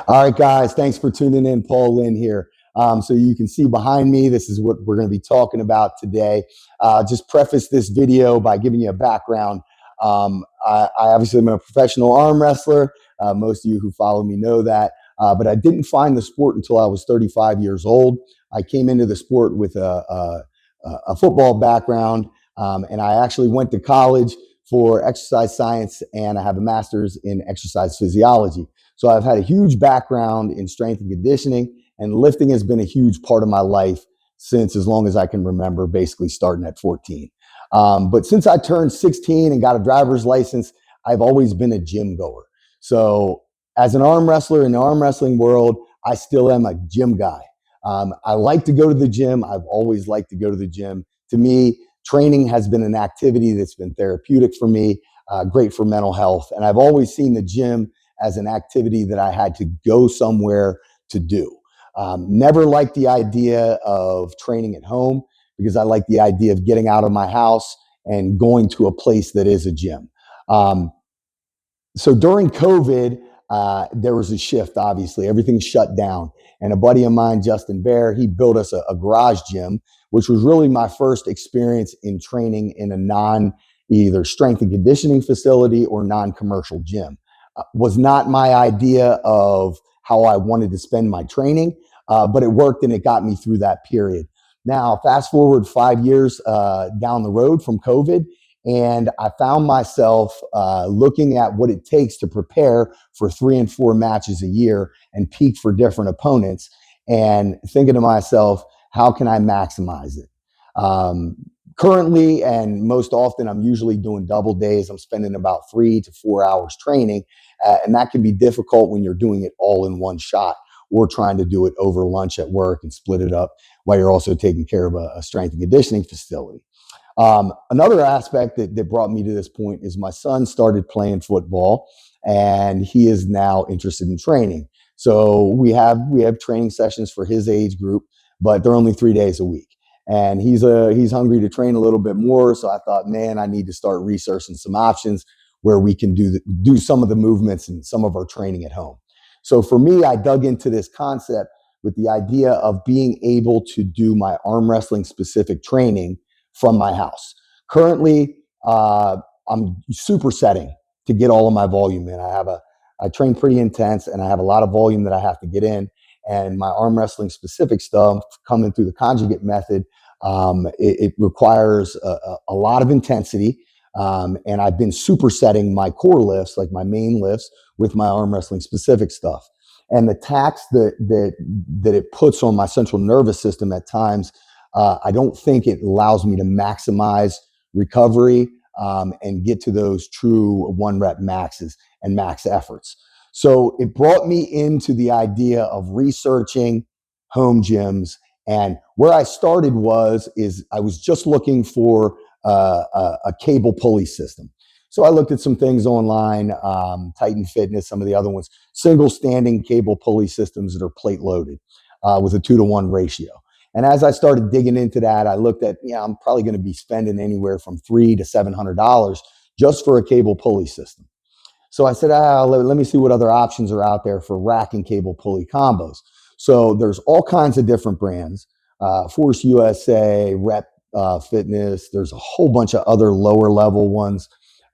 All right, guys, thanks for tuning in. Paul Lynn here. So you can see behind me, this is what we're going to be talking about today. Just preface this video by giving you a background. I obviously am a professional arm wrestler. Most of you who follow me know that. But I didn't find the sport until I was 35 years old. I came into the sport with a football background, and I actually went to college for exercise science, and I have a master's in exercise physiology. So I've had a huge background in strength and conditioning, and lifting has been a huge part of my life since as long as I can remember, basically starting at 14. But since I turned 16 and got a driver's license, I've always been a gym goer. So as an arm wrestler in the arm wrestling world, I still am a gym guy. I like to go to the gym. I've always liked to go to the gym. To me, training has been an activity that's been therapeutic for me, great for mental health. And I've always seen the gym as an activity that I had to go somewhere to do. Never liked the idea of training at home because I like the idea of getting out of my house and going to a place that is a gym. So during COVID, there was a shift, obviously. Everything shut down. And a buddy of mine, Justin Bear, he built us a garage gym, which was really my first experience in training in a either strength and conditioning facility or non-commercial gym. Was not my idea of how I wanted to spend my training, but it worked and it got me through that period. Now, fast forward 5 years down the road from COVID, and I found myself looking at what it takes to prepare for 3 and 4 matches a year and peak for different opponents, and thinking to myself, how can I maximize it? Currently, and most often, I'm usually doing double days. I'm spending about 3 to 4 hours training, and that can be difficult when you're doing it all in one shot or trying to do it over lunch at work and split it up while you're also taking care of a strength and conditioning facility. Another aspect that brought me to this point is my son started playing football, and he is now interested in training. So we have training sessions for his age group, but they're only 3 days a week. And he's hungry to train a little bit more. So I thought, man, I need to start researching some options where we can do some of the movements and some of our training at home. So for me, I dug into this concept with the idea of being able to do my arm wrestling specific training from my house. Currently, I'm supersetting to get all of my volume in. I train pretty intense, and I have a lot of volume that I have to get in. And my arm wrestling specific stuff coming through the conjugate method, it requires a lot of intensity. And I've been supersetting my core lifts, like my main lifts, with my arm wrestling specific stuff. And the tax that it puts on my central nervous system at times, I don't think it allows me to maximize recovery and get to those true 1 rep maxes and max efforts. So it brought me into the idea of researching home gyms. And where I started is I was just looking for a cable pulley system. So I looked at some things online, Titan Fitness, some of the other ones, single standing cable pulley systems that are plate loaded with a 2-to-1 ratio. And as I started digging into that, I looked at, I'm probably going to be spending anywhere from $300 to $700 just for a cable pulley system. So I said, let me see what other options are out there for rack and cable pulley combos. So there's all kinds of different brands, Force USA, Rep Fitness. There's a whole bunch of other lower level ones.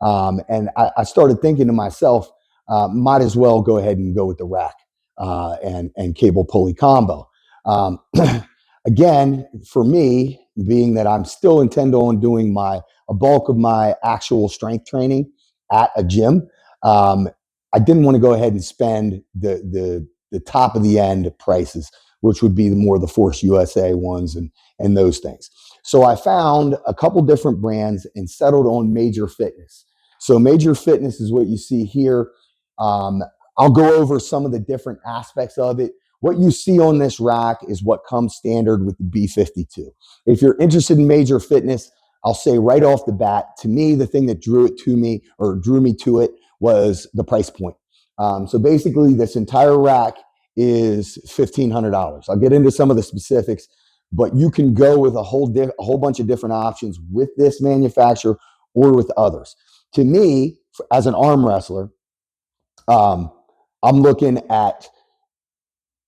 And I started thinking to myself, might as well go ahead and go with the rack and cable pulley combo. Again, for me, being that I'm still intend on doing a bulk of my actual strength training at a gym, I didn't want to go ahead and spend the top of the end prices, which would be the Force USA ones and those things. So I found a couple different brands and settled on Major Fitness. So Major Fitness is what you see here. I'll go over some of the different aspects of it. What you see on this rack is what comes standard with the B52. If you're interested in Major Fitness, I'll say right off the bat, to me, the thing that drew me to it was the price point. So basically, this entire rack is $1,500. I'll get into some of the specifics, but you can go with a whole bunch of different options with this manufacturer or with others. To me, as an arm wrestler, I'm looking at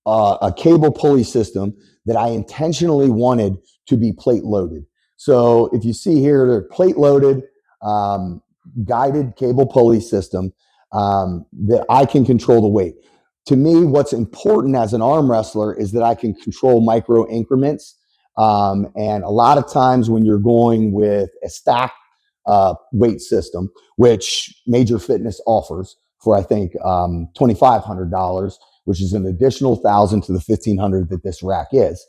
a cable pulley system that I intentionally wanted to be plate loaded. So if you see here, they're plate loaded, um, guided cable pulley system that I can control the weight. To me, what's important as an arm wrestler is that I can control micro increments. And a lot of times when you're going with a stacked weight system, which Major Fitness offers for, I think, $2,500, which is an additional 1,000 to the 1,500 that this rack is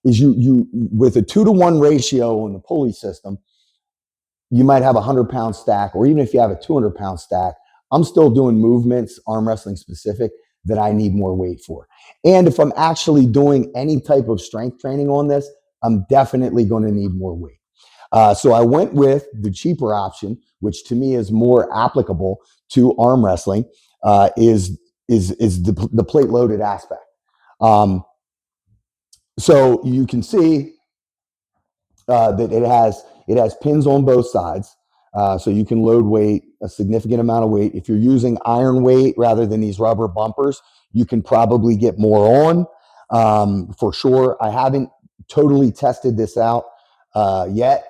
you with a 2-to-1 ratio in the pulley system, you might have a 100-pound stack, or even if you have a 200-pound stack, I'm still doing movements, arm wrestling specific, that I need more weight for. And if I'm actually doing any type of strength training on this, I'm definitely going to need more weight. So I went with the cheaper option, which to me is more applicable to arm wrestling, is the plate loaded aspect. Um, so you can see that it has pins on both sides, so you can load weight, a significant amount of weight. If you're using iron weight rather than these rubber bumpers, you can probably get more on, for sure. I haven't totally tested this out yet,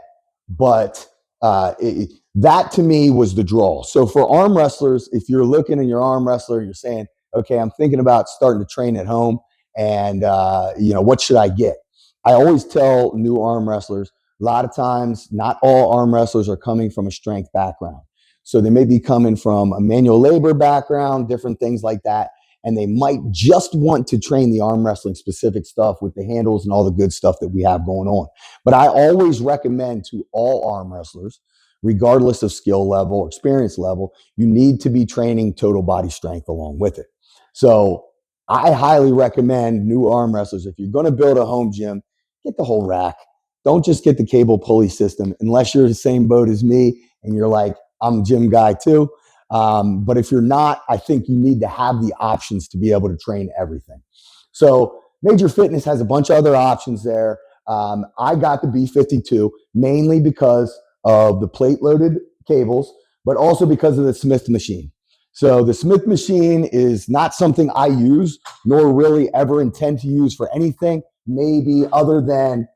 but that to me was the draw. So for arm wrestlers, if you're looking in your arm wrestler, you're saying, okay, I'm thinking about starting to train at home, and what should I get? I always tell new arm wrestlers, a lot of times, not all arm wrestlers are coming from a strength background. So they may be coming from a manual labor background, different things like that. And they might just want to train the arm wrestling specific stuff with the handles and all the good stuff that we have going on. But I always recommend to all arm wrestlers, regardless of skill level or experience level, you need to be training total body strength along with it. So I highly recommend new arm wrestlers, if you're going to build a home gym, get the whole rack. Don't just get the cable pulley system unless you're the same boat as me and you're like, I'm a gym guy too. But if you're not, I think you need to have the options to be able to train everything. So Major Fitness has a bunch of other options there. I got the B52 mainly because of the plate loaded cables, but also because of the Smith machine. So the Smith machine is not something I use, nor really ever intend to use for anything, maybe other than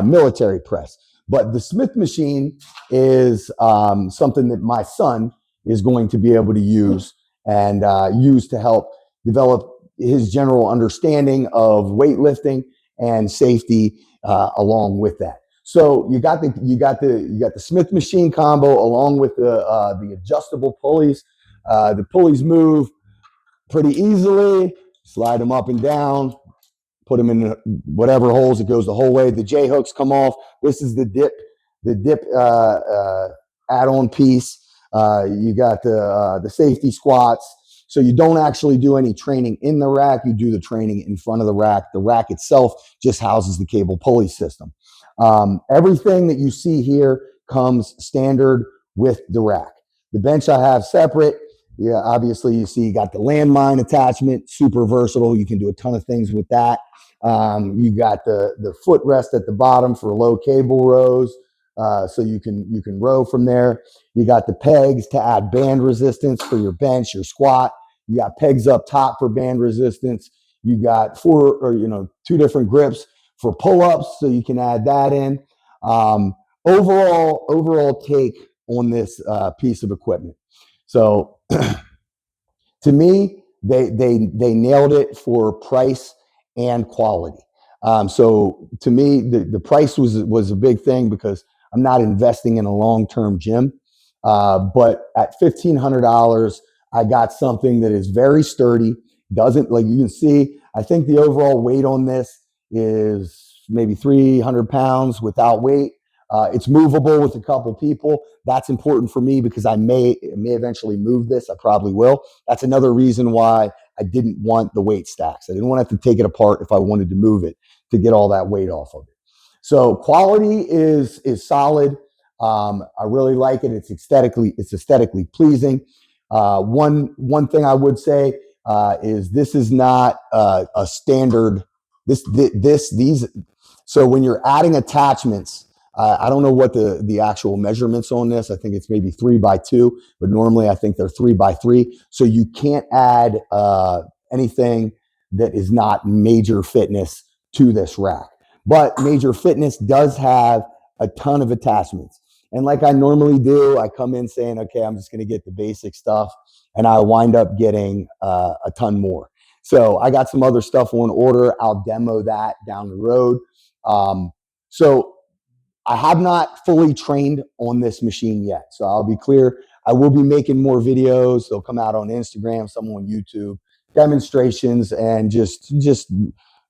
military press. But the Smith machine is something that my son is going to be able to use and use to help develop his general understanding of weightlifting and safety along with that. So you got the Smith machine combo along with the adjustable pulleys. The pulleys move pretty easily. Slide them up and down. Put them in whatever holes. It goes the whole way. The J hooks come off. This is the dip add-on piece. You got the safety squats. So you don't actually do any training in the rack. You do the training in front of the rack. The rack itself just houses the cable pulley system. Everything that you see here comes standard with the rack. The bench I have separate. Yeah, obviously you see you got the landmine attachment, super versatile. You can do a ton of things with that. You got the footrest at the bottom for low cable rows, so you can row from there. You got the pegs to add band resistance for your bench, your squat. You got pegs up top for band resistance. You got two different grips for pull-ups, so you can add that in. Overall take on this piece of equipment. So to me, they nailed it for price and quality. So to me, the price was a big thing because I'm not investing in a long-term gym. But at $1,500, I got something that is very sturdy. Doesn't, like you can see, I think the overall weight on this is maybe 300 pounds without weight. It's movable with a couple people. That's important for me because I may eventually move this. I probably will. That's another reason why I didn't want the weight stacks. I didn't want to have to take it apart if I wanted to move it to get all that weight off of it. So quality is solid. I really like it. It's aesthetically pleasing. One thing I would say is this is not a standard. These. So when you're adding attachments I don't know what the actual measurements on this. I think it's maybe 3x2, but normally I think they're 3x3. So you can't add anything that is not Major Fitness to this rack. But Major Fitness does have a ton of attachments. And like I normally do, I come in saying, okay, I'm just going to get the basic stuff. And I wind up getting a ton more. So I got some other stuff on order. I'll demo that down the road. So I have not fully trained on this machine yet. So I'll be clear. I will be making more videos. They'll come out on Instagram, some on YouTube, demonstrations, and just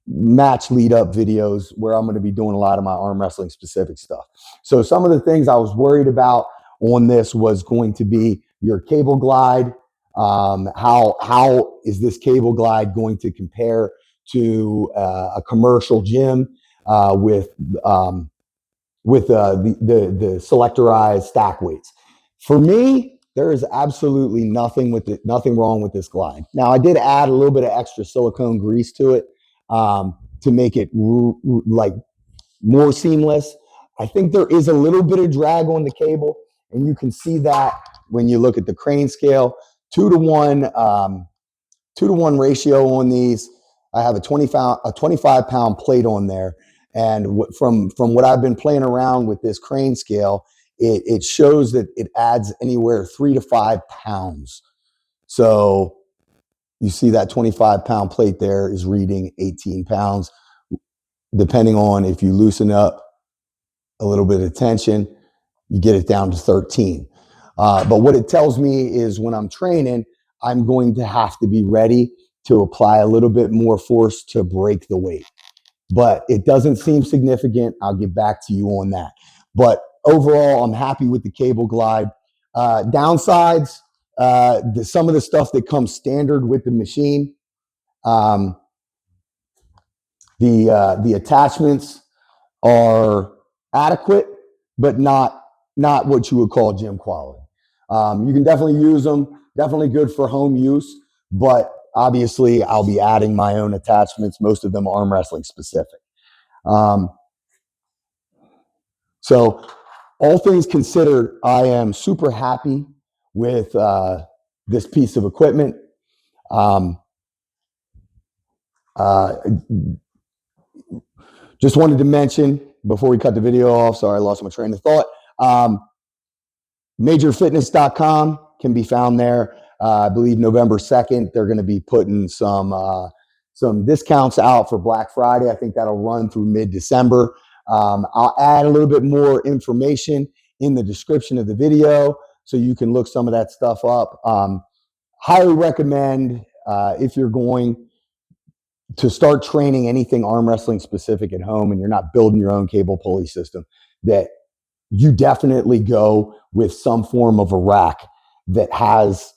match lead up videos where I'm going to be doing a lot of my arm wrestling specific stuff. So some of the things I was worried about on this was going to be your cable glide. How is this cable glide going to compare to a commercial gym with the selectorized stack weights? For me, there is absolutely nothing wrong with this glide. Now, I did add a little bit of extra silicone grease to it to make it like more seamless. I think there is a little bit of drag on the cable, and you can see that when you look at the crane scale. 2-to-1 ratio on these. I have a 25-pound plate on there, and from what I've been playing around with this crane scale, it shows that it adds anywhere 3 to 5 pounds. So you see that 25-pound plate there is reading 18 pounds. Depending on if you loosen up a little bit of tension, you get it down to 13. But what it tells me is when I'm training, I'm going to have to be ready to apply a little bit more force to break the weight. But it doesn't seem significant. I'll get back to you on that. But overall, I'm happy with the cable glide. Downsides, some of the stuff that comes standard with the machine. The attachments are adequate, but not what you would call gym quality. You can definitely use them, definitely good for home use, but obviously I'll be adding my own attachments, most of them arm wrestling specific. So all things considered, I am super happy with this piece of equipment. Just wanted to mention before we cut the video off, sorry, I lost my train of thought. Majorfitness.com can be found there. I believe November 2nd, they're going to be putting some discounts out for Black Friday. I think that'll run through mid-December. I'll add a little bit more information in the description of the video so you can look some of that stuff up. Highly recommend if you're going to start training anything arm wrestling specific at home and you're not building your own cable pulley system, that you definitely go with some form of a rack that has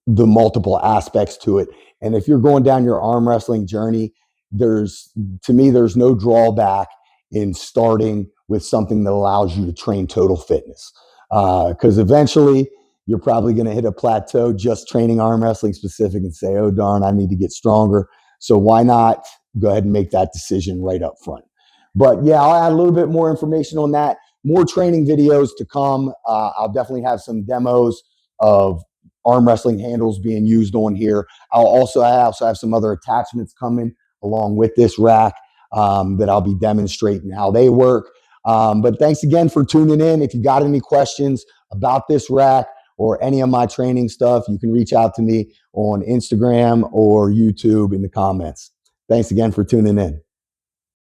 the multiple aspects to it. And if you're going down your arm wrestling journey, there's no drawback in starting with something that allows you to train total fitness. Because eventually you're probably going to hit a plateau just training arm wrestling specific and say, oh, darn, I need to get stronger. So why not go ahead and make that decision right up front? But yeah, I'll add a little bit more information on that. More training videos to come. I'll definitely have some demos of arm wrestling handles being used on here. I also have some other attachments coming along with this rack that I'll be demonstrating how they work. But thanks again for tuning in. If you got any questions about this rack or any of my training stuff, you can reach out to me on Instagram or YouTube in the comments. Thanks again for tuning in.